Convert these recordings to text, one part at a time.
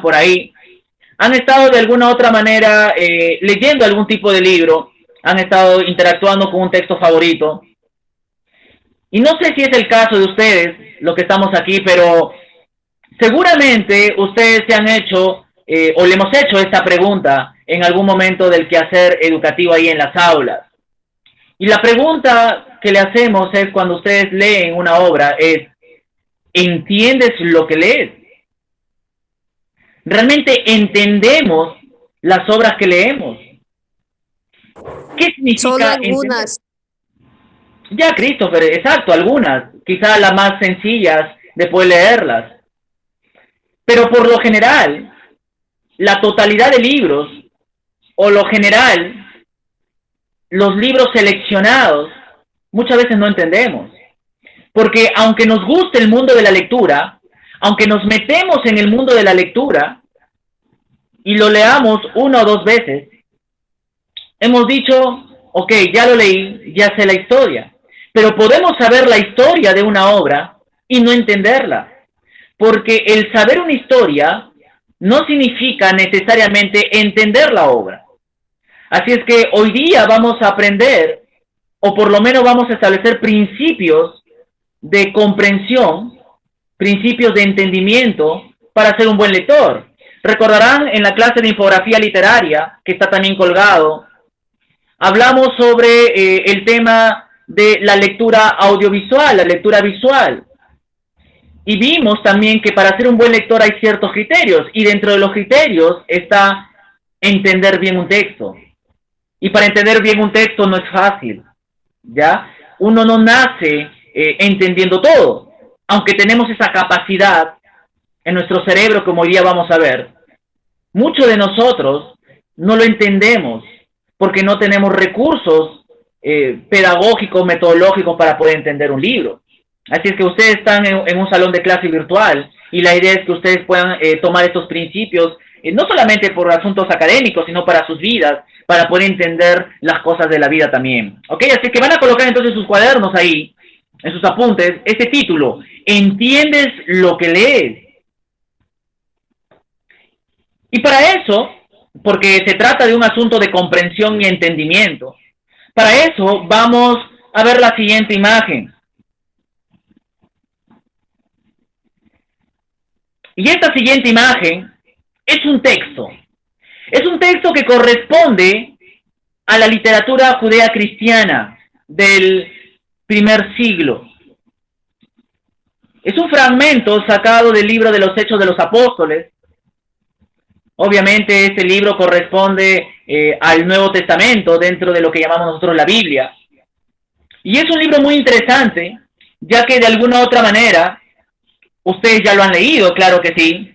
por ahí, han estado de alguna u otra manera leyendo algún tipo de libro, han estado interactuando con un texto favorito. Y no sé si es el caso de ustedes, los que estamos aquí, pero seguramente ustedes se han hecho o le hemos hecho esta pregunta en algún momento del quehacer educativo ahí en las aulas. Y la pregunta que le hacemos es cuando ustedes leen una obra es, ¿entiendes lo que lees? ¿Realmente entendemos las obras que leemos? ¿Qué Solo significa entender? algunas. Ya, Christopher, exacto, algunas, quizá las más sencillas de poder leerlas. Pero por lo general, la totalidad de libros, o lo general, los libros seleccionados, muchas veces no entendemos. Porque aunque nos guste el mundo de la lectura, aunque nos metemos en el mundo de la lectura y lo leamos una o dos veces, hemos dicho, ok, ya lo leí, ya sé la historia. Pero podemos saber la historia de una obra y no entenderla. Porque el saber una historia no significa necesariamente entender la obra. Así es que hoy día vamos a aprender, o por lo menos vamos a establecer principios de comprensión, principios de entendimiento para ser un buen lector. Recordarán en la clase de infografía literaria, que está también colgado, hablamos sobre el tema de la lectura audiovisual, la lectura visual. Y vimos también que para ser un buen lector hay ciertos criterios, y dentro de los criterios está entender bien un texto. Y para entender bien un texto no es fácil, ¿ya? Uno no nace entendiendo todo, aunque tenemos esa capacidad en nuestro cerebro, como hoy día vamos a ver. Muchos de nosotros no lo entendemos porque no tenemos recursos pedagógicos, metodológicos para poder entender un libro. Así es que ustedes están en un salón de clase virtual y la idea es que ustedes puedan tomar estos principios, no solamente por asuntos académicos, sino para sus vidas, para poder entender las cosas de la vida también. ¿Ok? Así que van a colocar entonces sus cuadernos ahí, en sus apuntes, este título, ¿entiendes lo que lees? Y para eso, porque se trata de un asunto de comprensión y entendimiento, para eso vamos a ver la siguiente imagen. Y esta siguiente imagen es un texto. Es un texto que corresponde a la literatura judea cristiana del primer siglo. Es un fragmento sacado del libro de los Hechos de los Apóstoles. Obviamente este libro corresponde al Nuevo Testamento dentro de lo que llamamos nosotros la Biblia. Y es un libro muy interesante, ya que de alguna u otra manera ustedes ya lo han leído, claro que sí.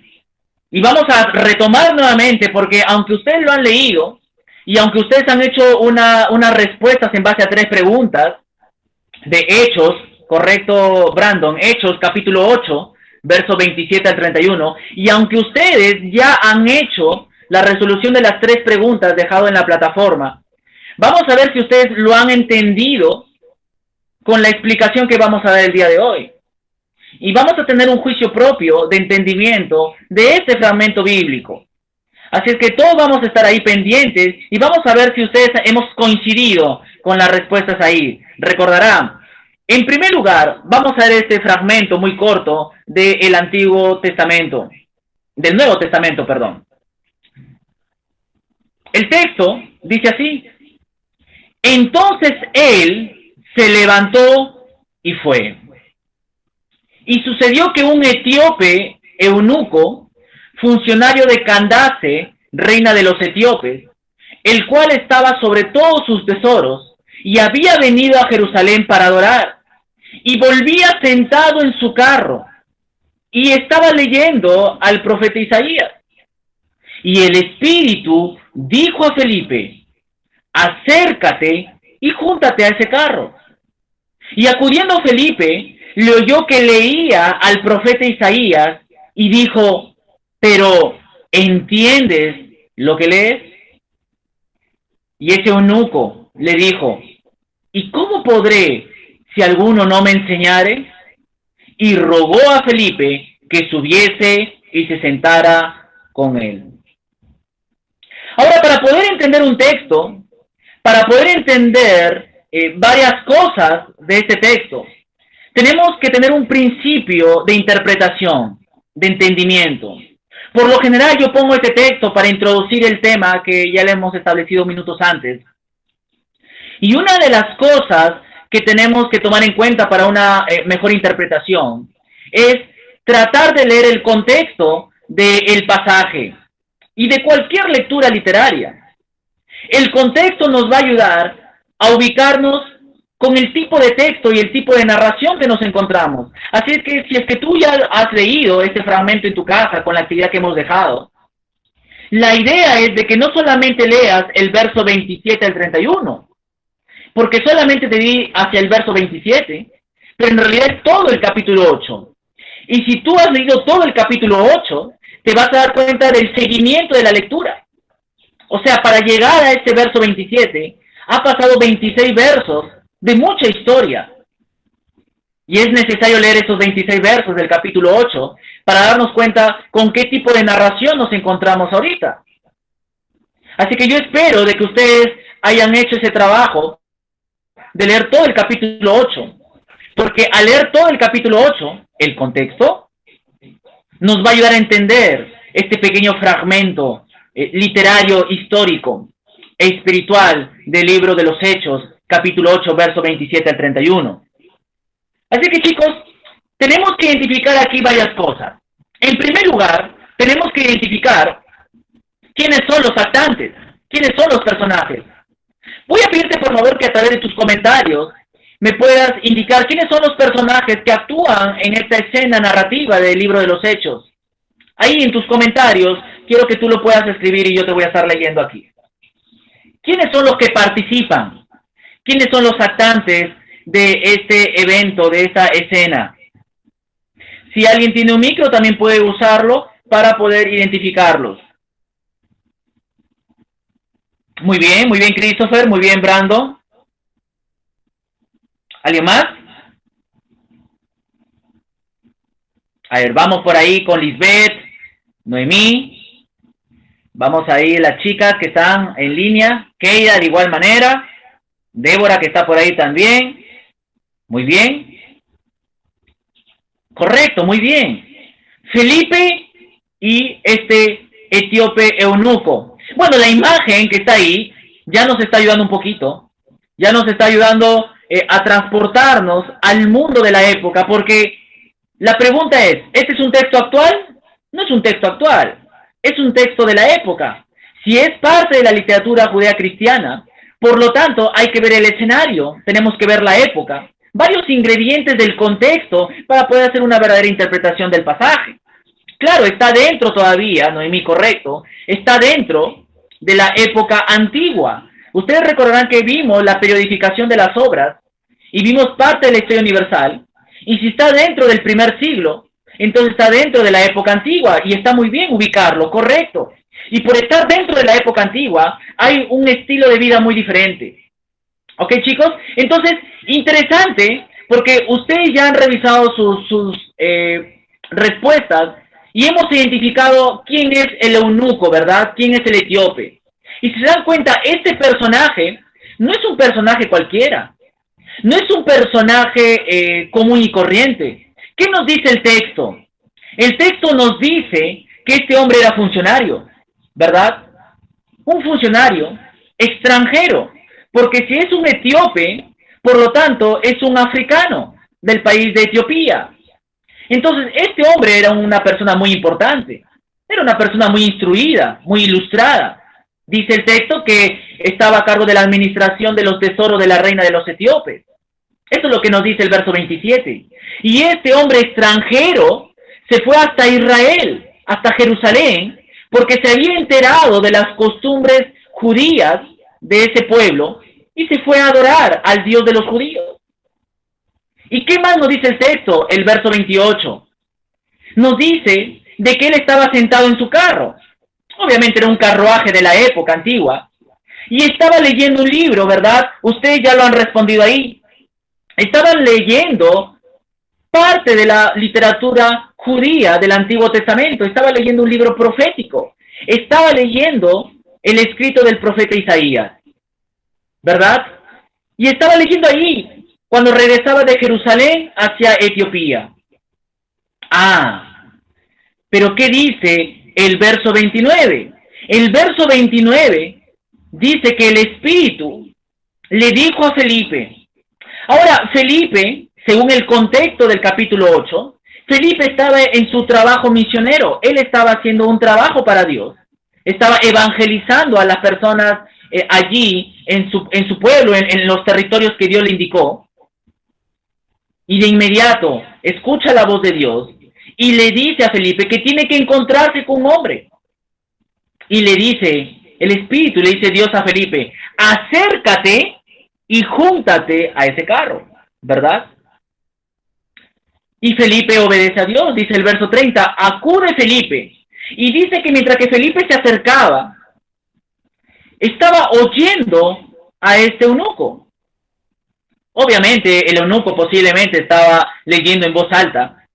Y vamos a retomar nuevamente, porque aunque ustedes lo han leído, y aunque ustedes han hecho unas respuestas en base a 3 preguntas, de Hechos, correcto, Brandon, Hechos capítulo 8, versos 27 al 31, y aunque ustedes ya han hecho la resolución de las 3 preguntas dejado en la plataforma, vamos a ver si ustedes lo han entendido con la explicación que vamos a dar el día de hoy. Y vamos a tener un juicio propio de entendimiento de este fragmento bíblico. Así es que todos vamos a estar ahí pendientes y vamos a ver si ustedes hemos coincidido con las respuestas ahí. Recordarán, en primer lugar, vamos a ver este fragmento muy corto del Antiguo Testamento, del Nuevo Testamento, perdón. El texto dice así: entonces él se levantó y fue. Y sucedió que un etíope eunuco, funcionario de Candace, reina de los etíopes, el cual estaba sobre todos sus tesoros, y había venido a Jerusalén para adorar, y volvía sentado en su carro, y estaba leyendo al profeta Isaías. Y el Espíritu dijo a Felipe: acércate y júntate a ese carro. Y acudiendo Felipe, le oyó que leía al profeta Isaías y dijo: pero ¿entiendes lo que lees? Y ese eunuco le dijo: ¿y cómo podré si alguno no me enseñare? Y rogó a Felipe que subiese y se sentara con él. Ahora, para poder entender un texto, para poder entender varias cosas de este texto, tenemos que tener un principio de interpretación, de entendimiento. Por lo general, yo pongo este texto para introducir el tema que ya le hemos establecido minutos antes. Y una de las cosas que tenemos que tomar en cuenta para una mejor interpretación es tratar de leer el contexto del pasaje y de cualquier lectura literaria. El contexto nos va a ayudar a ubicarnos con el tipo de texto y el tipo de narración que nos encontramos. Así es que si es que tú ya has leído este fragmento en tu casa con la actividad que hemos dejado, la idea es de que no solamente leas el verso 27 al 31, porque solamente te di hacia el verso 27, pero en realidad es todo el capítulo 8. Y si tú has leído todo el capítulo 8, te vas a dar cuenta del seguimiento de la lectura. O sea, para llegar a este verso 27, ha pasado 26 versos de mucha historia. Y es necesario leer esos 26 versos del capítulo 8 para darnos cuenta con qué tipo de narración nos encontramos ahorita. Así que yo espero de que ustedes hayan hecho ese trabajo de leer todo el capítulo 8, porque al leer todo el capítulo 8, el contexto nos va a ayudar a entender este pequeño fragmento literario, histórico e espiritual del libro de los Hechos, capítulo 8, verso 27 al 31. Así que, chicos, tenemos que identificar aquí varias cosas. En primer lugar, tenemos que identificar quiénes son los actantes, quiénes son los personajes. Voy a pedirte, por favor, que a través de tus comentarios me puedas indicar quiénes son los personajes que actúan en esta escena narrativa del libro de los Hechos. Ahí en tus comentarios quiero que tú lo puedas escribir y yo te voy a estar leyendo aquí. ¿Quiénes son los que participan? ¿Quiénes son los actantes de este evento, de esta escena? Si alguien tiene un micro, también puede usarlo para poder identificarlos. Muy bien, Christopher, muy bien, Brando. ¿Alguien más? A ver, vamos por ahí con Lisbeth, Noemí. Vamos ahí las chicas que están en línea. Keira de igual manera. Débora que está por ahí también. Muy bien. Correcto, muy bien. Felipe y este etíope eunuco. Bueno, la imagen que está ahí ya nos está ayudando un poquito. Ya nos está ayudando a transportarnos al mundo de la época, porque la pregunta es, ¿este es un texto actual? No es un texto actual, es un texto de la época. Si es parte de la literatura judea cristiana, por lo tanto hay que ver el escenario, tenemos que ver la época, varios ingredientes del contexto para poder hacer una verdadera interpretación del pasaje. Claro, está dentro todavía, Noemí, correcto, está dentro de la época antigua. Ustedes recordarán que vimos la periodificación de las obras y vimos parte de la historia universal, y si está dentro del primer siglo, entonces está dentro de la época antigua, y está muy bien ubicarlo, correcto. Y por estar dentro de la época antigua, hay un estilo de vida muy diferente. ¿Ok, chicos? Entonces, interesante, porque ustedes ya han revisado sus respuestas, y hemos identificado quién es el eunuco, ¿verdad? ¿Quién es el etíope? Y si se dan cuenta, este personaje no es un personaje cualquiera. No es un personaje común y corriente. ¿Qué nos dice el texto? El texto nos dice que este hombre era funcionario, ¿verdad? Un funcionario extranjero. Porque si es un etíope, por lo tanto, es un africano del país de Etiopía. Entonces, este hombre era una persona muy importante. Era una persona muy instruida, muy ilustrada. Dice el texto que estaba a cargo de la administración de los tesoros de la reina de los etíopes. Eso es lo que nos dice el verso 27. Y este hombre extranjero se fue hasta Israel, hasta Jerusalén, porque se había enterado de las costumbres judías de ese pueblo y se fue a adorar al Dios de los judíos. ¿Y qué más nos dice el texto? El verso 28. Nos dice de que él estaba sentado en su carro. Obviamente era un carruaje de la época antigua. Y estaba leyendo un libro, ¿verdad? Ustedes ya lo han respondido ahí. Estaban leyendo parte de la literatura judía del Antiguo Testamento, estaba leyendo un libro profético, estaba leyendo el escrito del profeta Isaías, ¿verdad? Y estaba leyendo allí cuando regresaba de Jerusalén hacia Etiopía. Pero ¿qué dice el verso 29? El verso 29 dice que el Espíritu le dijo a Felipe. Ahora, Felipe, según el contexto del capítulo 8, Felipe estaba en su trabajo misionero. Él estaba haciendo un trabajo para Dios. Estaba evangelizando a las personas allí, en su pueblo, en los territorios que Dios le indicó. Y de inmediato escucha la voz de Dios y le dice a Felipe que tiene que encontrarse con un hombre. Y le dice, el Espíritu le dice Dios a Felipe, acércate y júntate a ese carro, ¿verdad? Y Felipe obedece a Dios, dice el verso 30, acude Felipe. Y dice que mientras que Felipe se acercaba, estaba oyendo a este eunuco. Obviamente el eunuco posiblemente estaba leyendo en voz alta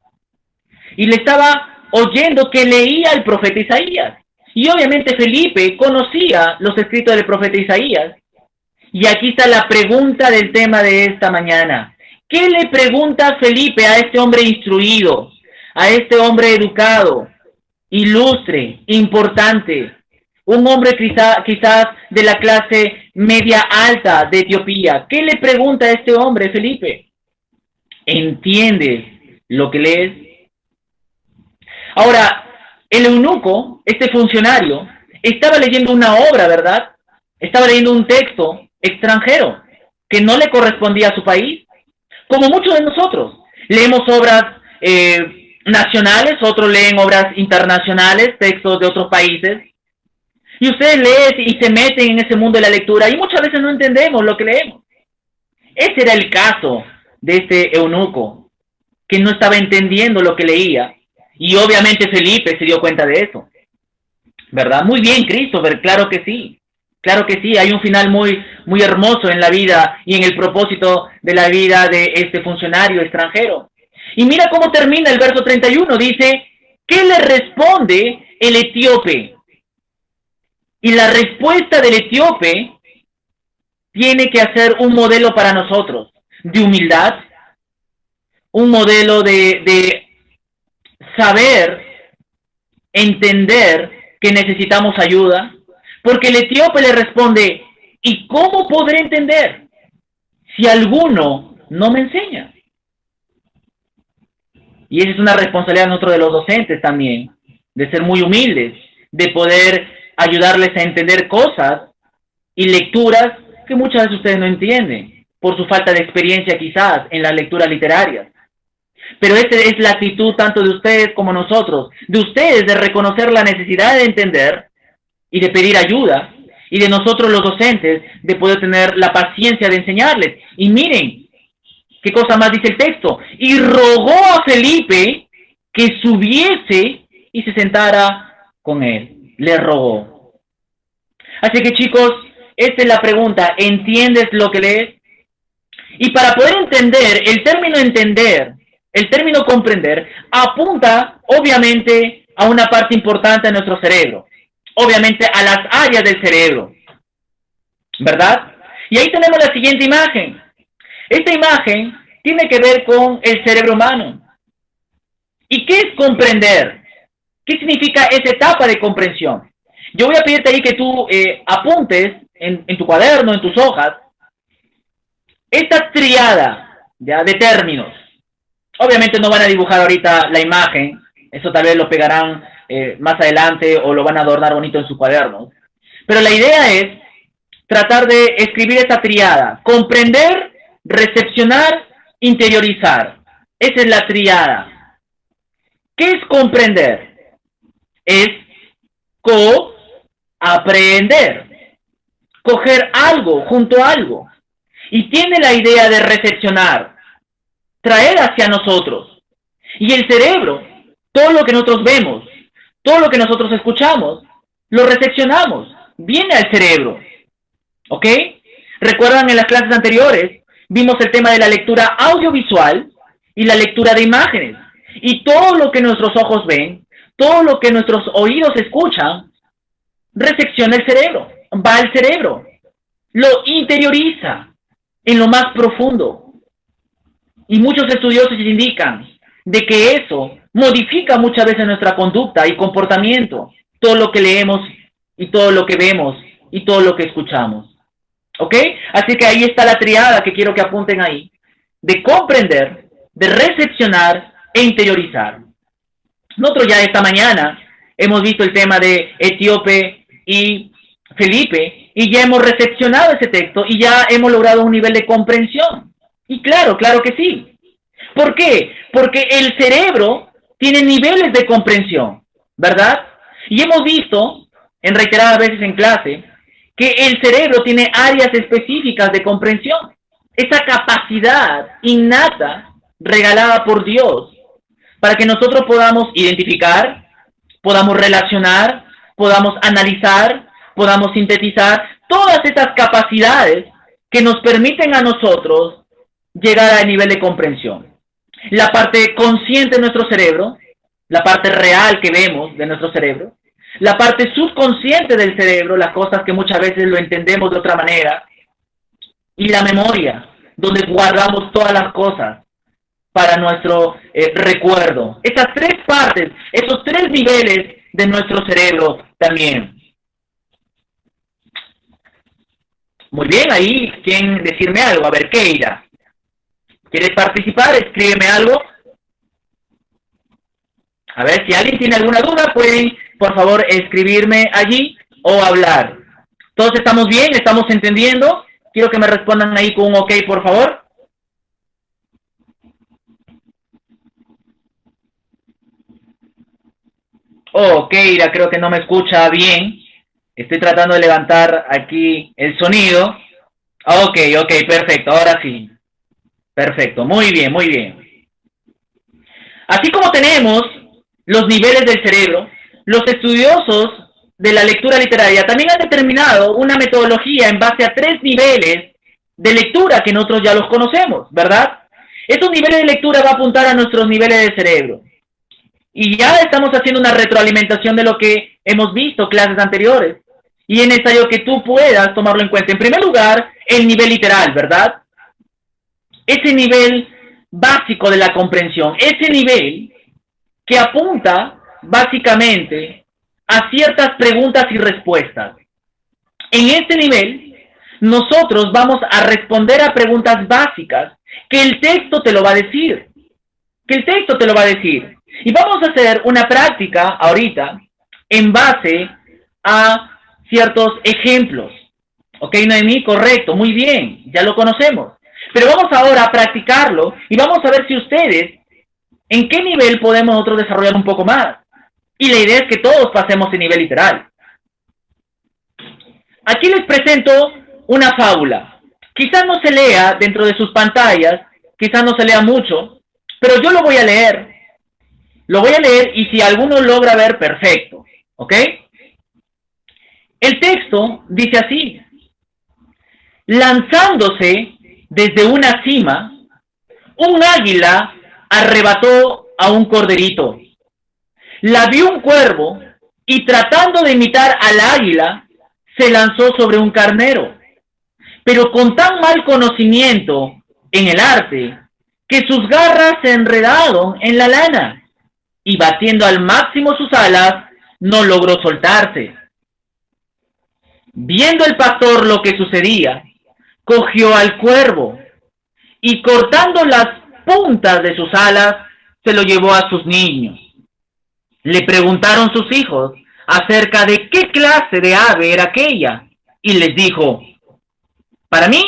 y le estaba oyendo que leía el profeta Isaías. Y obviamente Felipe conocía los escritos del profeta Isaías. Y aquí está la pregunta del tema de esta mañana. ¿Qué le pregunta Felipe a este hombre instruido, a este hombre educado, ilustre, importante? Un hombre quizás de la clase media alta de Etiopía. ¿Qué le pregunta a este hombre, Felipe? ¿Entiendes lo que lees? Ahora, el eunuco, este funcionario, estaba leyendo una obra, ¿verdad? Estaba leyendo un texto extranjero que no le correspondía a su país. Como muchos de nosotros, leemos obras nacionales, otros leen obras internacionales, textos de otros países. Y ustedes leen y se meten en ese mundo de la lectura y muchas veces no entendemos lo que leemos. Ese era el caso de este eunuco, que no estaba entendiendo lo que leía. Y obviamente Felipe se dio cuenta de eso, ¿verdad? Muy bien, Christopher, claro que sí. Claro que sí, hay un final muy, muy hermoso en la vida y en el propósito de la vida de este funcionario extranjero. Y mira cómo termina el verso 31, dice, ¿qué le responde el etíope? Y la respuesta del etíope tiene que hacer un modelo para nosotros de humildad, un modelo de saber, entender que necesitamos ayuda, porque el etíope le responde, ¿y cómo podré entender si alguno no me enseña? Y esa es una responsabilidad de nosotros de los docentes también, de ser muy humildes, de poder ayudarles a entender cosas y lecturas que muchas veces ustedes no entienden, por su falta de experiencia quizás en las lecturas literarias. Pero esa es la actitud tanto de ustedes como nosotros, de ustedes de reconocer la necesidad de entender y de pedir ayuda, y de nosotros los docentes de poder tener la paciencia de enseñarles. Y miren, ¿qué cosa más dice el texto? Y rogó a Felipe que subiese y se sentara con él. Le rogó. Así que chicos, esta es la pregunta, ¿entiendes lo que lees? Y para poder entender, el término comprender, apunta obviamente a una parte importante de nuestro cerebro. Obviamente a las áreas del cerebro, ¿verdad? Y ahí tenemos la siguiente imagen. Esta imagen tiene que ver con el cerebro humano. ¿Y qué es comprender? ¿Qué significa esa etapa de comprensión? Yo voy a pedirte ahí que tú apuntes en tu cuaderno, en tus hojas, esta triada ya de términos. Obviamente no van a dibujar ahorita la imagen, eso tal vez lo pegarán más adelante o lo van a adornar bonito en su cuaderno. Pero la idea es tratar de escribir esta triada. Comprender, recepcionar, interiorizar. Esa es la triada. ¿Qué es comprender? Es aprender. Coger algo junto a algo. Y tiene la idea de recepcionar. Traer hacia nosotros. Y el cerebro, todo lo que nosotros vemos, todo lo que nosotros escuchamos, lo recepcionamos, viene al cerebro, ¿ok? ¿Recuerdan en las clases anteriores? Vimos el tema de la lectura audiovisual y la lectura de imágenes. Y todo lo que nuestros ojos ven, todo lo que nuestros oídos escuchan, recepciona el cerebro, va al cerebro, lo interioriza en lo más profundo. Y muchos estudiosos indican de que eso modifica muchas veces nuestra conducta y comportamiento, todo lo que leemos y todo lo que vemos y todo lo que escuchamos. ¿Ok? Así que ahí está la triada que quiero que apunten ahí, de comprender, de recepcionar e interiorizar. Nosotros ya esta mañana hemos visto el tema de Etíope y Felipe y ya hemos recepcionado ese texto y ya hemos logrado un nivel de comprensión. Y claro, claro que sí. ¿Por qué? Porque el cerebro tiene niveles de comprensión, ¿verdad? Y hemos visto en reiteradas veces en clase que el cerebro tiene áreas específicas de comprensión. Esa capacidad innata regalada por Dios para que nosotros podamos identificar, podamos relacionar, podamos analizar, podamos sintetizar todas esas capacidades que nos permiten a nosotros llegar al nivel de comprensión. La parte consciente de nuestro cerebro, la parte real que vemos de nuestro cerebro, la parte subconsciente del cerebro, las cosas que muchas veces lo entendemos de otra manera, y la memoria, donde guardamos todas las cosas para nuestro recuerdo. Esas tres partes, esos tres niveles de nuestro cerebro también. Muy bien, ahí, ¿quieren decirme algo? A ver, Keira, ¿quieres participar? Escríbeme algo. A ver, si alguien tiene alguna duda, pueden, por favor, escribirme allí o hablar. ¿Todos estamos bien? ¿Estamos entendiendo? Quiero que me respondan ahí con un ok, por favor. Oh, Keira, creo que no me escucha bien. Estoy tratando de levantar aquí el sonido. Ok, ok, perfecto, ahora sí. Perfecto, muy bien, muy bien. Así como tenemos los niveles del cerebro, los estudiosos de la lectura literaria también han determinado una metodología en base a tres niveles de lectura que nosotros ya los conocemos, ¿verdad? Estos niveles de lectura van a apuntar a nuestros niveles de cerebro. Y ya estamos haciendo una retroalimentación de lo que hemos visto clases anteriores. Y es necesario que tú puedas tomarlo en cuenta. En primer lugar, el nivel literal, ¿verdad? Ese nivel básico de la comprensión, ese nivel que apunta básicamente a ciertas preguntas y respuestas. En este nivel, nosotros vamos a responder a preguntas básicas que el texto te lo va a decir. Que el texto te lo va a decir. Y vamos a hacer una práctica ahorita en base a ciertos ejemplos. ¿Ok, Noemí? Correcto, muy bien, ya lo conocemos. Pero vamos ahora a practicarlo y vamos a ver si ustedes, en qué nivel podemos nosotros desarrollar un poco más. Y la idea es que todos pasemos el nivel literal. Aquí les presento una fábula. Quizás no se lea dentro de sus pantallas, quizás no se lea mucho, pero yo lo voy a leer. Lo voy a leer y si alguno logra ver, perfecto. ¿Ok? El texto dice así: lanzándose desde una cima, un águila arrebató a un corderito. La vio un cuervo y tratando de imitar al águila, se lanzó sobre un carnero, pero con tan mal conocimiento en el arte que sus garras se enredaron en la lana y batiendo al máximo sus alas, no logró soltarse. Viendo el pastor lo que sucedía, cogió al cuervo y cortando las puntas de sus alas, se lo llevó a sus niños. Le preguntaron sus hijos acerca de qué clase de ave era aquella y les dijo: para mí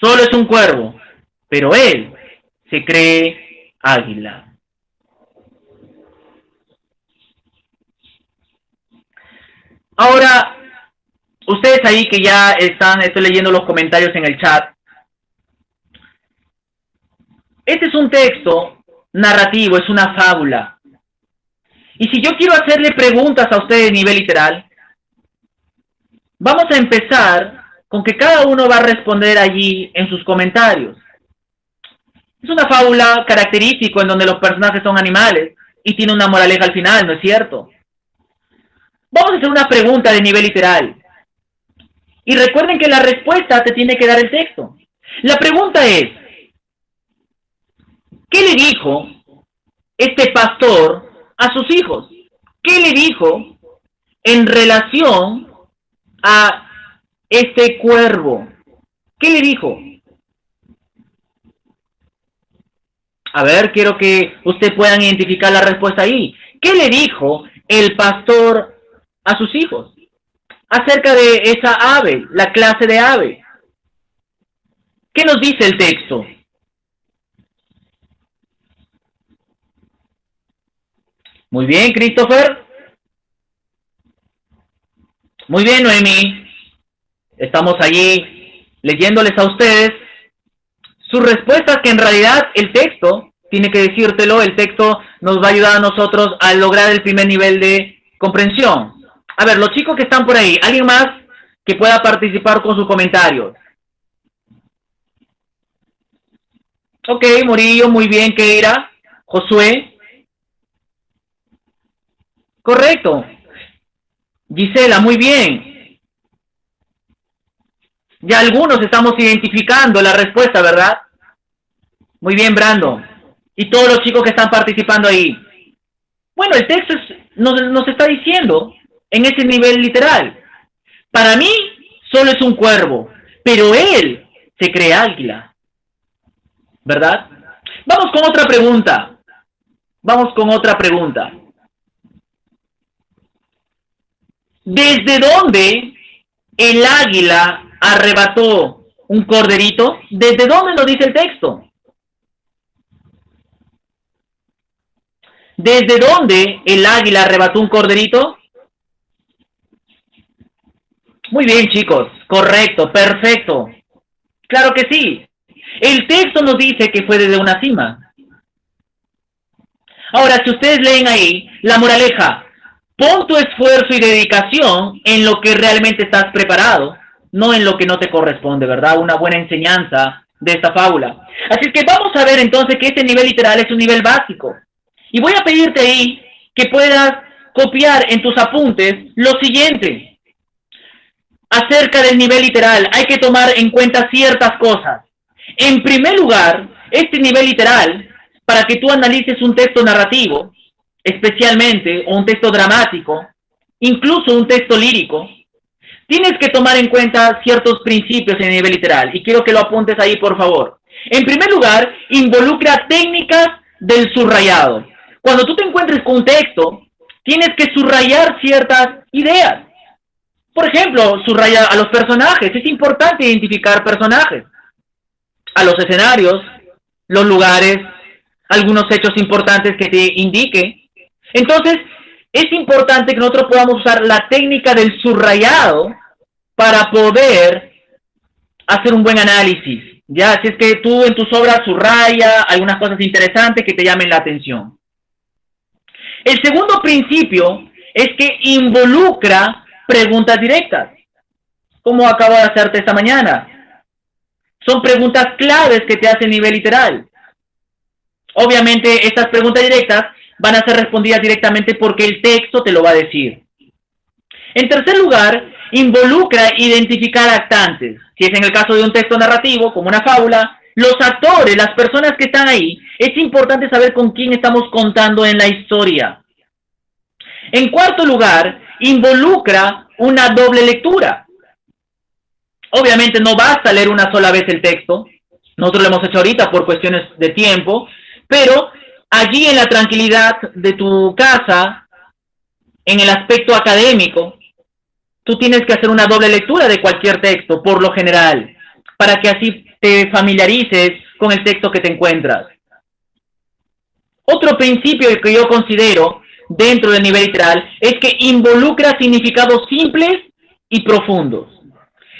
solo es un cuervo, pero él se cree águila. Ahora, ustedes ahí que ya están, estoy leyendo los comentarios en el chat. Este es un texto narrativo, es una fábula. Y si yo quiero hacerle preguntas a ustedes a nivel literal, vamos a empezar con que cada uno va a responder allí en sus comentarios. Es una fábula característico en donde los personajes son animales y tiene una moraleja al final, ¿no es cierto? Vamos a hacer una pregunta de nivel literal. Y recuerden que la respuesta te tiene que dar el texto. La pregunta es, ¿qué le dijo este pastor a sus hijos? ¿Qué le dijo en relación a este cuervo? ¿Qué le dijo? A ver, quiero que ustedes puedan identificar la respuesta ahí. ¿Qué le dijo el pastor a sus hijos acerca de esa ave, la clase de ave? ¿Qué nos dice el texto? Muy bien, Christopher. Muy bien, Noemí. Estamos allí leyéndoles a ustedes sus respuestas, que en realidad el texto tiene que decírtelo, el texto nos va a ayudar a nosotros a lograr el primer nivel de comprensión. A ver, los chicos que están por ahí, ¿alguien más que pueda participar con sus comentarios? Ok, Murillo, muy bien, Keira. Josué. Correcto. Gisela, muy bien. Ya algunos estamos identificando la respuesta, ¿verdad? Muy bien, Brando. Y todos los chicos que están participando ahí. Bueno, el texto nos está diciendo en ese nivel literal. Para mí, solo es un cuervo, pero él se cree águila. ¿Verdad? Vamos con otra pregunta. Vamos con otra pregunta. ¿Desde dónde el águila arrebató un corderito? ¿Desde dónde lo dice el texto? ¿Desde dónde el águila arrebató un corderito? Muy bien, chicos. Correcto, perfecto. Claro que sí. El texto nos dice que fue desde una cima. Ahora, si ustedes leen ahí, la moraleja, pon tu esfuerzo y dedicación en lo que realmente estás preparado, no en lo que no te corresponde, ¿verdad? Una buena enseñanza de esta fábula. Así que vamos a ver entonces que este nivel literal es un nivel básico. Y voy a pedirte ahí que puedas copiar en tus apuntes lo siguiente. Acerca del nivel literal, hay que tomar en cuenta ciertas cosas. En primer lugar, este nivel literal, para que tú analices un texto narrativo, especialmente, o un texto dramático, incluso un texto lírico, tienes que tomar en cuenta ciertos principios en el nivel literal. Y quiero que lo apuntes ahí, por favor. En primer lugar, involucra técnicas del subrayado. Cuando tú te encuentres con un texto, tienes que subrayar ciertas ideas. Por ejemplo, subraya a los personajes. Es importante identificar personajes. A los escenarios, los lugares, algunos hechos importantes que te indique. Entonces, es importante que nosotros podamos usar la técnica del subrayado para poder hacer un buen análisis. Ya, si es que tú en tus obras subraya algunas cosas interesantes que te llamen la atención. El segundo principio es que involucra preguntas directas, como acabo de hacerte esta mañana. Son preguntas claves que te hace el nivel literal. Obviamente, estas preguntas directas van a ser respondidas directamente porque el texto te lo va a decir. En tercer lugar, involucra identificar actantes. Si es en el caso de un texto narrativo, como una fábula, los actores, las personas que están ahí, es importante saber con quién estamos contando en la historia. En cuarto lugar, involucra una doble lectura. Obviamente no basta leer una sola vez el texto, nosotros lo hemos hecho ahorita por cuestiones de tiempo, pero allí en la tranquilidad de tu casa, en el aspecto académico, tú tienes que hacer una doble lectura de cualquier texto, por lo general, para que así te familiarices con el texto que te encuentras. Otro principio que yo considero dentro del nivel literal es que involucra significados simples y profundos.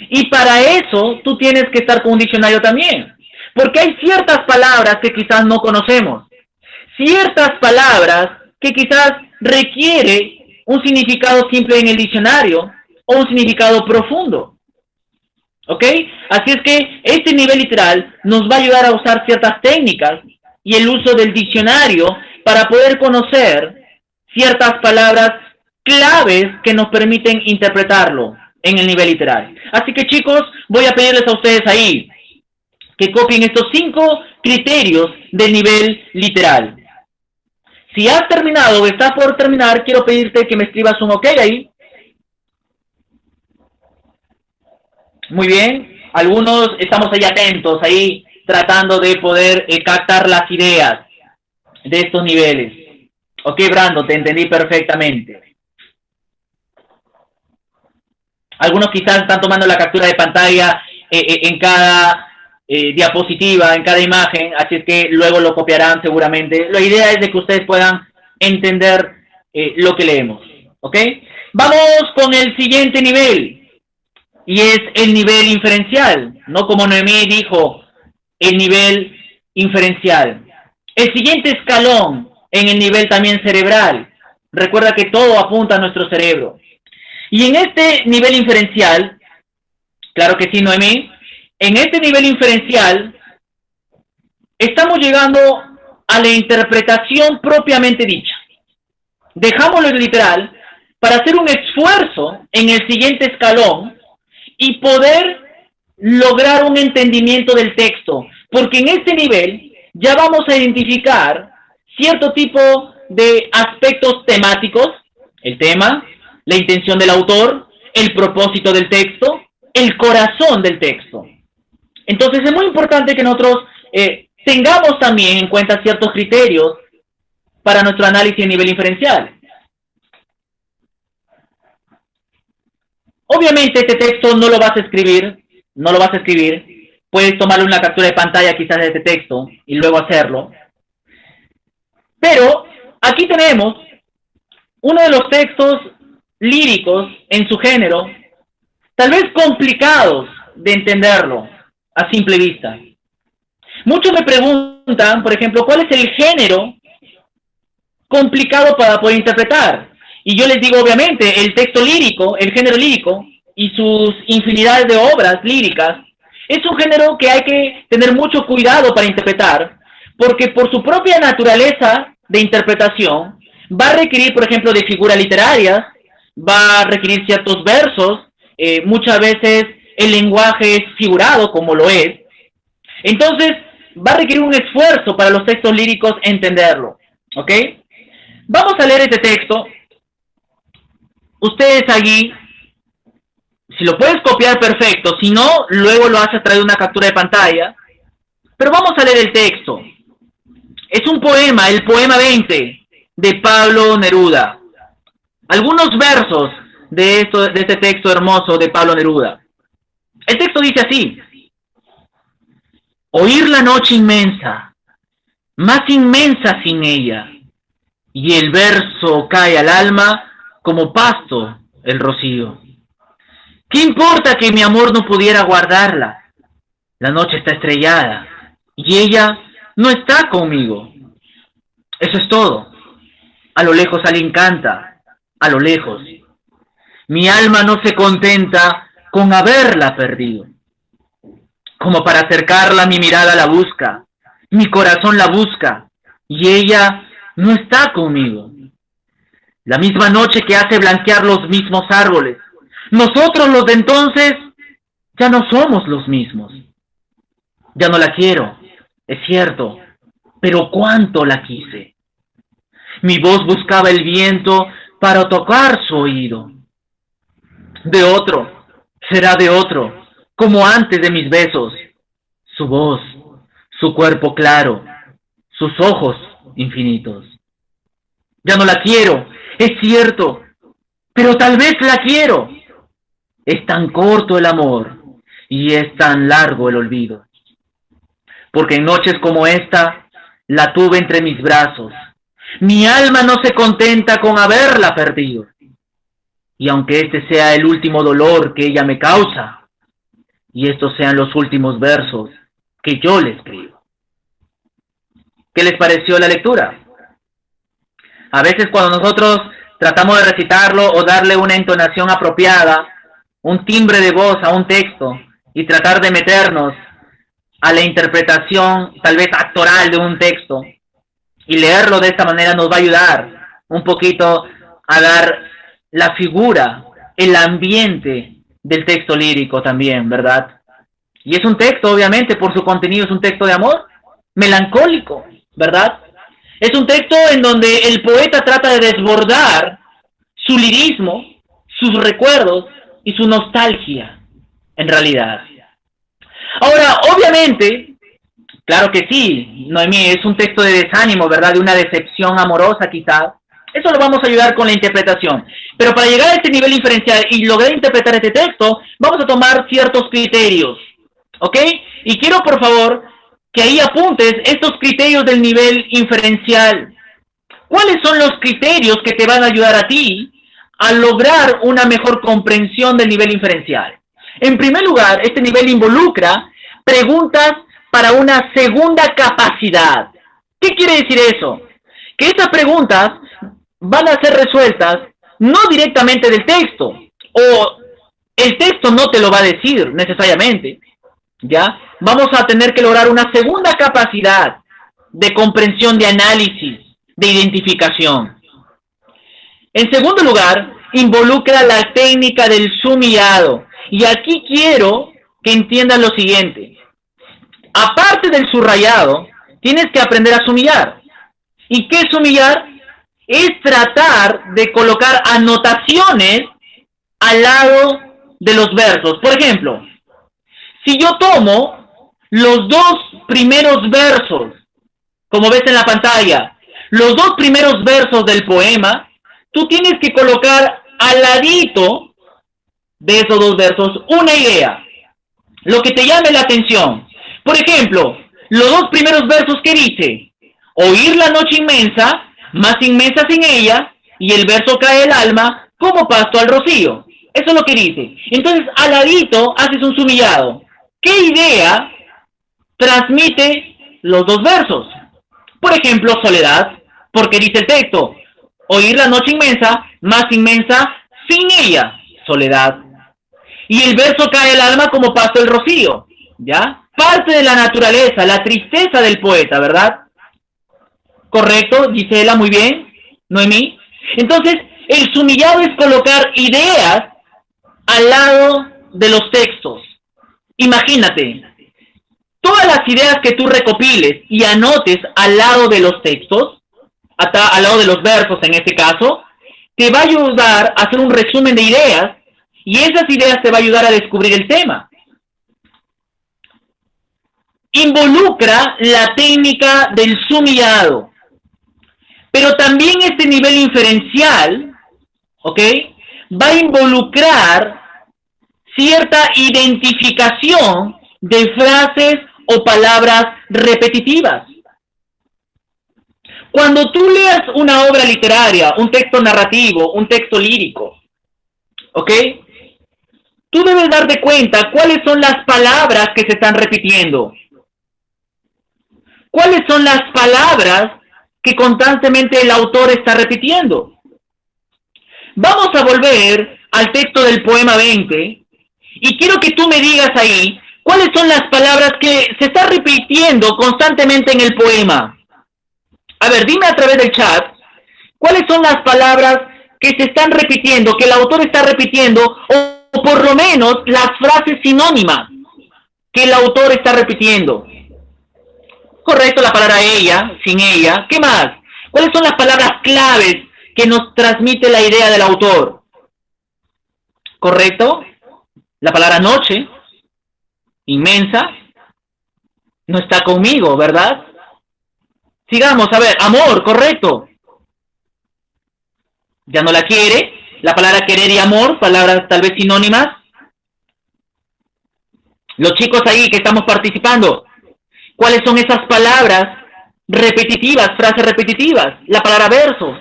Y para eso tú tienes que estar con un diccionario también, porque hay ciertas palabras que quizás no conocemos, ciertas palabras que quizás requiere un significado simple en el diccionario o un significado profundo. ¿Ok? Así es que este nivel literal nos va a ayudar a usar ciertas técnicas y el uso del diccionario para poder conocer ciertas palabras claves que nos permiten interpretarlo en el nivel literal. Así que chicos, voy a pedirles a ustedes ahí que copien estos 5 criterios del nivel literal. Si has terminado o estás por terminar, quiero pedirte que me escribas un OK ahí. Muy bien. Algunos estamos ahí atentos, ahí tratando de poder captar las ideas de estos niveles. Ok, Brando, te entendí perfectamente. Algunos quizás están tomando la captura de pantalla en cada diapositiva, en cada imagen, así es que luego lo copiarán seguramente. La idea es de que ustedes puedan entender lo que leemos. ¿Ok? Vamos con el siguiente nivel, y es el nivel inferencial, ¿no? Como Noemí dijo, el nivel inferencial. El siguiente escalón en el nivel también cerebral. Recuerda que todo apunta a nuestro cerebro. Y en este nivel inferencial, claro que sí, Noemí, en este nivel inferencial estamos llegando a la interpretación propiamente dicha. Dejámoslo en literal para hacer un esfuerzo en el siguiente escalón y poder lograr un entendimiento del texto, porque en este nivel ya vamos a identificar cierto tipo de aspectos temáticos, el tema, la intención del autor, el propósito del texto, el corazón del texto. Entonces es muy importante que nosotros tengamos también en cuenta ciertos criterios para nuestro análisis a nivel inferencial. Obviamente este texto no lo vas a escribir, puedes tomarle una captura de pantalla quizás de este texto y luego hacerlo. Pero aquí tenemos uno de los textos líricos en su género, tal vez complicados de entenderlo a simple vista. Muchos me preguntan, por ejemplo, ¿cuál es el género complicado para poder interpretar? Y yo les digo, obviamente, el texto lírico, el género lírico y sus infinidades de obras líricas, es un género que hay que tener mucho cuidado para interpretar, porque por su propia naturaleza de interpretación, va a requerir, por ejemplo, de figuras literarias, va a requerir ciertos versos, muchas veces el lenguaje es figurado, como lo es. Entonces, va a requerir un esfuerzo para los textos líricos entenderlo. ¿Ok? Vamos a leer este texto. Ustedes allí, si lo puedes copiar, perfecto. Si no, luego lo haces a través de una captura de pantalla. Pero vamos a leer el texto. Es un poema, el poema 20 de Pablo Neruda. Algunos versos de este texto hermoso de Pablo Neruda. El texto dice así: oír la noche inmensa, más inmensa sin ella, y el verso cae al alma como pasto el rocío. ¿Qué importa que mi amor no pudiera guardarla? La noche está estrellada y ella no está conmigo. Eso es todo. A lo lejos alguien canta, a lo lejos. Mi alma no se contenta con haberla perdido. Como para acercarla, mi mirada la busca, mi corazón la busca, y ella no está conmigo. La misma noche que hace blanquear los mismos árboles. Nosotros los de entonces ya no somos los mismos. Ya no la quiero, es cierto, pero cuánto la quise. Mi voz buscaba el viento para tocar su oído. De otro, será de otro, como antes de mis besos. Su voz, su cuerpo claro, sus ojos infinitos. Ya no la quiero, es cierto, pero tal vez la quiero. Es tan corto el amor y es tan largo el olvido. Porque en noches como esta la tuve entre mis brazos. Mi alma no se contenta con haberla perdido. Y aunque este sea el último dolor que ella me causa, y estos sean los últimos versos que yo le escribo. ¿Qué les pareció la lectura? A veces cuando nosotros tratamos de recitarlo o darle una entonación apropiada, un timbre de voz a un texto, y tratar de meternos a la interpretación tal vez actoral de un texto y leerlo de esta manera nos va a ayudar un poquito a dar la figura, el ambiente del texto lírico también, ¿verdad? Y es un texto, obviamente, por su contenido, es un texto de amor, melancólico, ¿verdad? Es un texto en donde el poeta trata de desbordar su lirismo, sus recuerdos y su nostalgia, en realidad. Ahora, obviamente, claro que sí, Noemí, es un texto de desánimo, ¿verdad? De una decepción amorosa, quizás. Eso lo vamos a ayudar con la interpretación. Pero para llegar a este nivel inferencial y lograr interpretar este texto, vamos a tomar ciertos criterios, ¿ok? Y quiero, por favor, que ahí apuntes estos criterios del nivel inferencial. ¿Cuáles son los criterios que te van a ayudar a ti a lograr una mejor comprensión del nivel inferencial? En primer lugar, este nivel involucra preguntas para una segunda capacidad. ¿Qué quiere decir eso? Que estas preguntas van a ser resueltas no directamente del texto, o el texto no te lo va a decir necesariamente, ¿ya? Vamos a tener que lograr una segunda capacidad de comprensión, de análisis, de identificación. En segundo lugar, involucra la técnica del sumillado. Y aquí quiero que entiendan lo siguiente. Aparte del subrayado, tienes que aprender a sumillar. ¿Y qué es sumillar? Es tratar de colocar anotaciones al lado de los versos. Por ejemplo, si yo tomo los dos primeros versos, como ves en la pantalla, los dos primeros versos del poema, tú tienes que colocar al ladito de esos dos versos una idea, lo que te llame la atención. Por ejemplo, los dos primeros versos que dice, oír la noche inmensa, más inmensa sin ella, y el verso cae el alma como pasto al rocío. Eso es lo que dice. Entonces, al ladito haces un sumillado. ¿Qué idea transmite los dos versos? Por ejemplo, soledad, porque dice el texto, oír la noche inmensa, más inmensa sin ella, soledad. Y el verso cae el alma como pasto el rocío, ¿ya? Parte de la naturaleza, la tristeza del poeta, ¿verdad? Correcto, Gisela, muy bien, Noemí. Entonces, el sumillado es colocar ideas al lado de los textos. Imagínate, todas las ideas que tú recopiles y anotes al lado de los textos, al lado de los versos en este caso, te va a ayudar a hacer un resumen de ideas y esas ideas te va a ayudar a descubrir el tema. Involucra la técnica del sumillado, pero también este nivel inferencial, ¿ok? Va a involucrar cierta identificación de frases o palabras repetitivas. Cuando tú leas una obra literaria, un texto narrativo, un texto lírico, ¿ok? Tú debes darte cuenta cuáles son las palabras que se están repitiendo. ¿Cuáles son las palabras que constantemente el autor está repitiendo? Vamos a volver al texto del poema 20 y quiero que tú me digas ahí cuáles son las palabras que se están repitiendo constantemente en el poema. A ver, dime a través del chat cuáles son las palabras que se están repitiendo, que el autor está repitiendo, o por lo menos las frases sinónimas que el autor está repitiendo. Correcto, la palabra ella, sin ella. ¿Qué más? ¿Cuáles son las palabras claves que nos transmite la idea del autor? Correcto, la palabra noche, inmensa, no está conmigo, ¿verdad? Sigamos, a ver, amor, correcto. Ya no la quiere. La palabra querer y amor, palabras tal vez sinónimas. Los chicos ahí que estamos participando, ¿cuáles son esas palabras repetitivas, frases repetitivas? La palabra verso.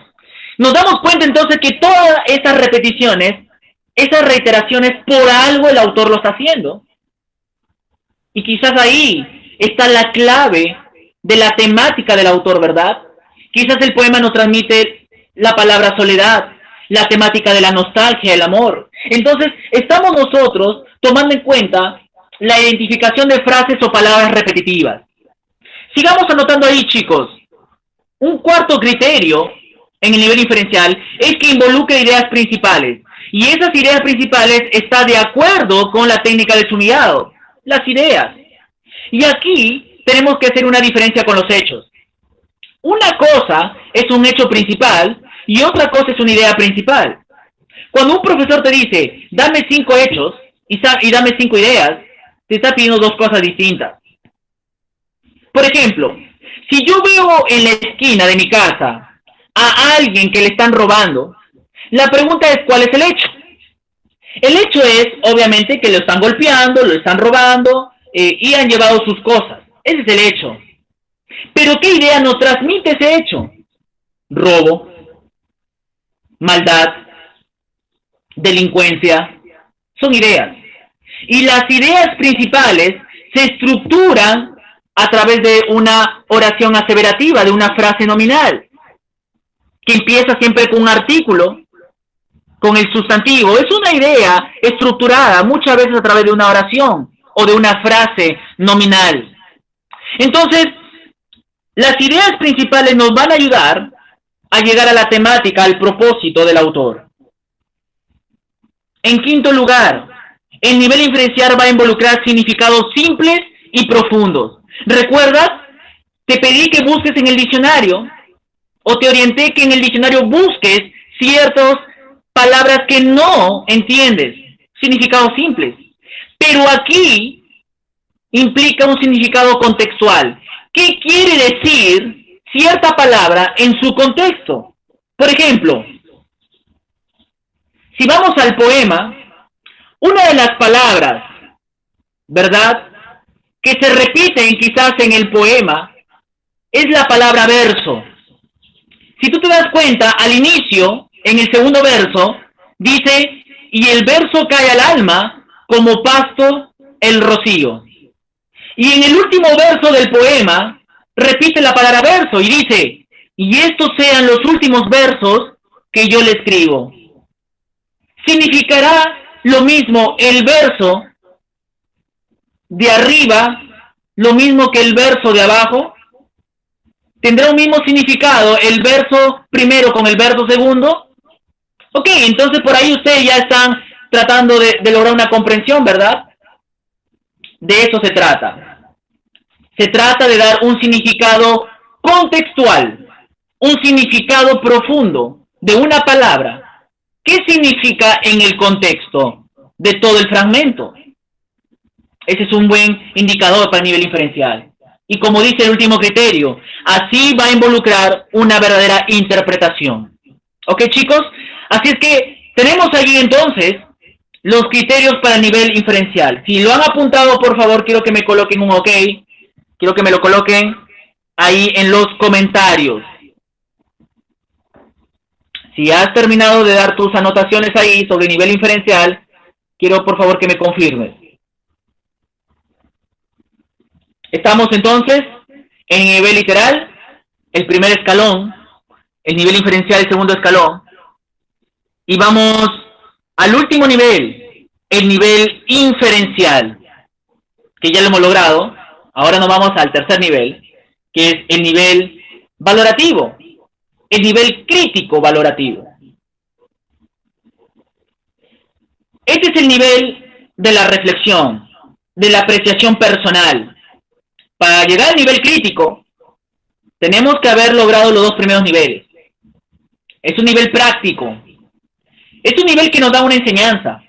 Nos damos cuenta entonces que todas esas repeticiones, esas reiteraciones, por algo el autor lo está haciendo. Y quizás ahí está la clave de la temática del autor, ¿verdad? Quizás el poema nos transmite la palabra soledad, la temática de la nostalgia, el amor. Entonces, estamos nosotros tomando en cuenta la identificación de frases o palabras repetitivas. Sigamos anotando ahí, chicos. Un cuarto criterio en el nivel inferencial es que involucra ideas principales. Y esas ideas principales están de acuerdo con la técnica de sumillado, las ideas. Y aquí tenemos que hacer una diferencia con los hechos. Una cosa es un hecho principal y otra cosa es una idea principal. Cuando un profesor te dice, dame 5 hechos y dame 5 ideas, te está pidiendo dos cosas distintas. Por ejemplo, si yo veo en la esquina de mi casa a alguien que le están robando, la pregunta es, ¿cuál es el hecho? El hecho es, obviamente, que lo están golpeando, lo están robando y han llevado sus cosas. Ese es el hecho. Pero ¿qué idea nos transmite ese hecho? Robo, maldad, delincuencia, son ideas. Y las ideas principales se estructuran a través de una oración aseverativa, de una frase nominal, que empieza siempre con un artículo, con el sustantivo. Es una idea estructurada muchas veces a través de una oración o de una frase nominal. Entonces, las ideas principales nos van a ayudar a llegar a la temática, al propósito del autor. En quinto lugar, el nivel inferencial va a involucrar significados simples y profundos. ¿Recuerdas? Te pedí que busques en el diccionario, o te orienté que en el diccionario busques ciertas palabras que no entiendes, significados simples. Pero aquí implica un significado contextual. ¿Qué quiere decir cierta palabra en su contexto? Por ejemplo, si vamos al poema, una de las palabras, ¿verdad?, que se repiten quizás en el poema, es la palabra verso. Si tú te das cuenta, al inicio, en el segundo verso, dice, y el verso cae al alma como pasto el rocío. Y en el último verso del poema, repite la palabra verso y dice, y estos sean los últimos versos que yo le escribo. ¿Significará lo mismo el verso de arriba, lo mismo que el verso de abajo? ¿Tendrá un mismo significado el verso primero con el verso segundo? Ok, entonces por ahí ustedes ya están tratando de lograr una comprensión, ¿verdad? De eso se trata. Se trata de dar un significado contextual, un significado profundo de una palabra. ¿Qué significa en el contexto de todo el fragmento? Ese es un buen indicador para el nivel inferencial. Y como dice el último criterio, así va a involucrar una verdadera interpretación. ¿Ok, chicos? Así es que tenemos allí entonces los criterios para el nivel inferencial. Si lo han apuntado, por favor, quiero que me coloquen un OK. Quiero que me lo coloquen ahí en los comentarios. Si has terminado de dar tus anotaciones ahí sobre el nivel inferencial, quiero por favor que me confirmes. Estamos entonces en el nivel literal, el primer escalón, el nivel inferencial, el segundo escalón, y vamos al último nivel, el nivel inferencial, que ya lo hemos logrado. Ahora nos vamos al tercer nivel, que es el nivel valorativo, el nivel crítico valorativo. Este es el nivel de la reflexión, de la apreciación personal. Para llegar al nivel crítico, tenemos que haber logrado los dos primeros niveles. Es un nivel práctico. Es un nivel que nos da una enseñanza.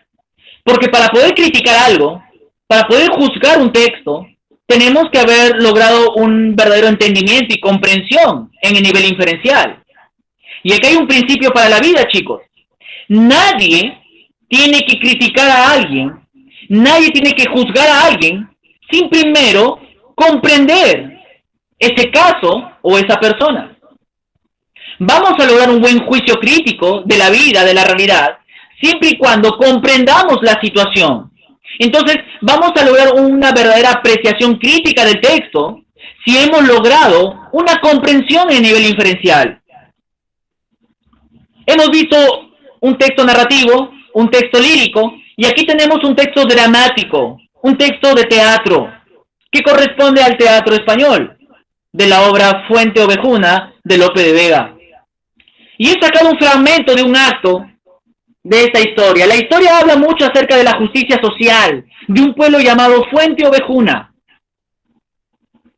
Porque para poder criticar algo, para poder juzgar un texto, tenemos que haber logrado un verdadero entendimiento y comprensión en el nivel inferencial. Y aquí hay un principio para la vida, chicos. Nadie tiene que criticar a alguien, nadie tiene que juzgar a alguien sin primero comprender ese caso o esa persona. Vamos a lograr un buen juicio crítico de la vida, de la realidad, siempre y cuando comprendamos la situación. Entonces, vamos a lograr una verdadera apreciación crítica del texto si hemos logrado una comprensión en el nivel inferencial. Hemos visto un texto narrativo, un texto lírico, y aquí tenemos un texto dramático, un texto de teatro que corresponde al teatro español, de la obra Fuente Ovejuna de Lope de Vega. Y he sacado un fragmento de un acto de esta historia. La historia habla mucho acerca de la justicia social de un pueblo llamado Fuente Ovejuna,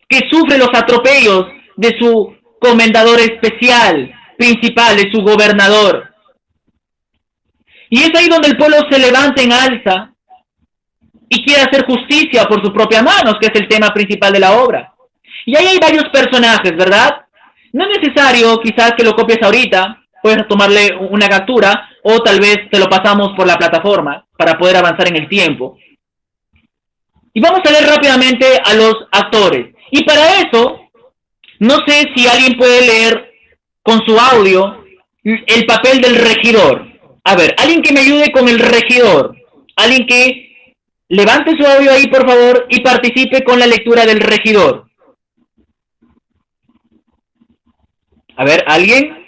que sufre los atropellos de su comendador especial, principal, de su gobernador. Y es ahí donde el pueblo se levanta en alza y quiere hacer justicia por sus propias manos, que es el tema principal de la obra. Y ahí hay varios personajes, ¿verdad? No es necesario quizás que lo copies ahorita, puedes tomarle una captura o tal vez te lo pasamos por la plataforma para poder avanzar en el tiempo. Y vamos a ver rápidamente a los actores. Y para eso, no sé si alguien puede leer con su audio el papel del regidor. A ver, alguien que me ayude con el regidor. Alguien que levante su audio ahí, por favor, y participe con la lectura del regidor. A ver, alguien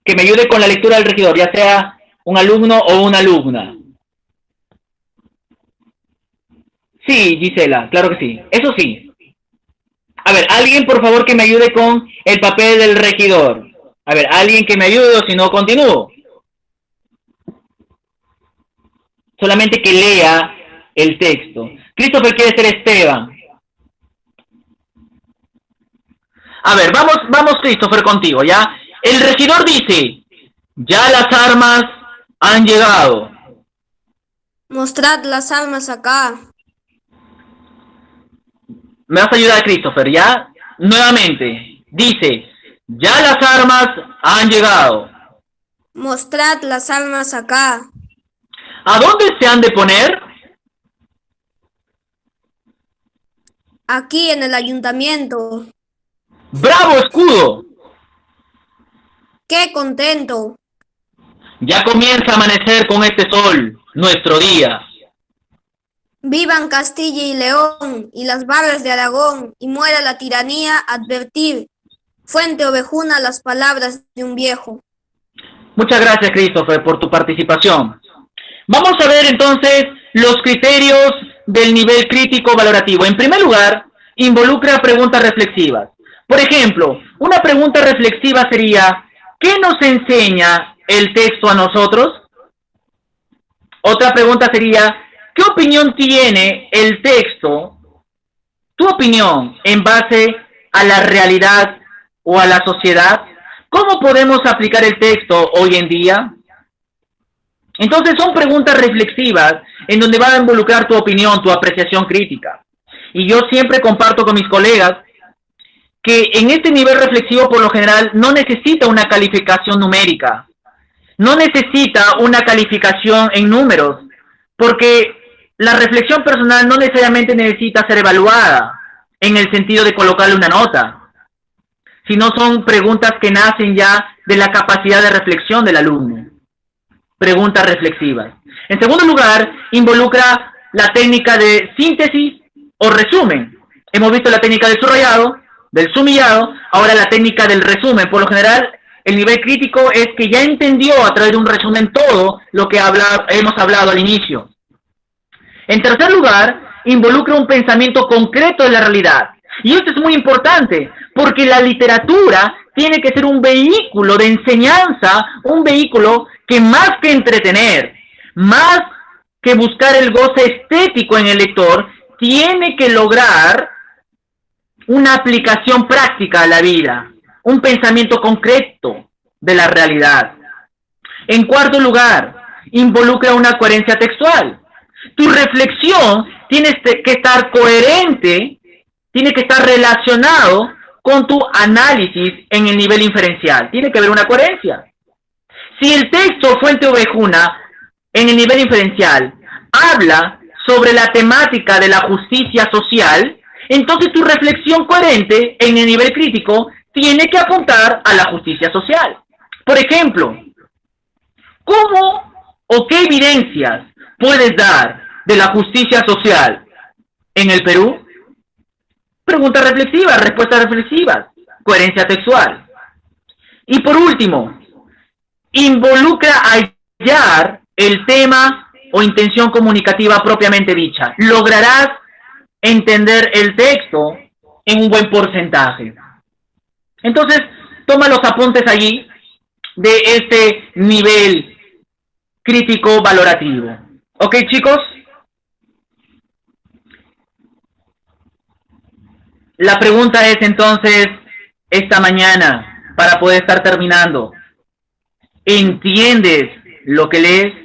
que me ayude con la lectura del regidor, ya sea un alumno o una alumna. Sí, Gisela, claro que sí. Eso sí. A ver, alguien por favor que me ayude con el papel del regidor. A ver, alguien que me ayude o si no continúo. Solamente que lea el texto. Christopher quiere ser Esteban. A ver, vamos Christopher contigo, ¿ya? El regidor dice, ya las armas han llegado. Mostrad las armas acá. Me vas a ayudar, Christopher, ¿ya? Nuevamente, dice, ya las armas han llegado. Mostrad las armas acá. ¿A dónde se han de poner? Aquí en el ayuntamiento. ¡Bravo, escudo! ¡Qué contento! Ya comienza a amanecer con este sol, nuestro día. Vivan Castilla y León y las barras de Aragón, y muera la tiranía, advertir. Fuente Ovejuna, las palabras de un viejo. Muchas gracias, Christopher, por tu participación. Vamos a ver entonces los criterios del nivel crítico valorativo. En primer lugar, involucra preguntas reflexivas. Por ejemplo, una pregunta reflexiva sería, ¿qué nos enseña el texto a nosotros? Otra pregunta sería, ¿qué opinión tiene el texto, tu opinión, en base a la realidad o a la sociedad? ¿Cómo podemos aplicar el texto hoy en día? Entonces son preguntas reflexivas en donde va a involucrar tu opinión, tu apreciación crítica. Y yo siempre comparto con mis colegas que en este nivel reflexivo por lo general no necesita una calificación numérica, no necesita una calificación en números, porque la reflexión personal no necesariamente necesita ser evaluada en el sentido de colocarle una nota, sino son preguntas que nacen ya de la capacidad de reflexión del alumno. Preguntas reflexivas. En segundo lugar, involucra la técnica de síntesis o resumen. Hemos visto la técnica del subrayado, del sumillado, ahora la técnica del resumen. Por lo general, el nivel crítico es que ya entendió a través de un resumen todo lo que hemos hablado al inicio. En tercer lugar, involucra un pensamiento concreto de la realidad. Y esto es muy importante, porque la literatura tiene que ser un vehículo de enseñanza, un vehículo que más que entretener, más que buscar el goce estético en el lector, tiene que lograr una aplicación práctica a la vida, un pensamiento concreto de la realidad. En cuarto lugar, involucra una coherencia textual. Tu reflexión tiene que estar coherente, tiene que estar relacionado con tu análisis en el nivel inferencial. Tiene que haber una coherencia. Si el texto Fuente Ovejuna en el nivel inferencial habla sobre la temática de la justicia social, entonces tu reflexión coherente en el nivel crítico tiene que apuntar a la justicia social. Por ejemplo, ¿cómo o qué evidencias puedes dar de la justicia social en el Perú? Preguntas reflexivas, respuestas reflexivas, coherencia textual. Y por último, involucra hallar el tema o intención comunicativa propiamente dicha. Lograrás entender el texto en un buen porcentaje. Entonces, toma los apuntes allí de este nivel crítico valorativo. ¿Ok, chicos? La pregunta es entonces, esta mañana, para poder estar terminando, ¿entiendes lo que lees?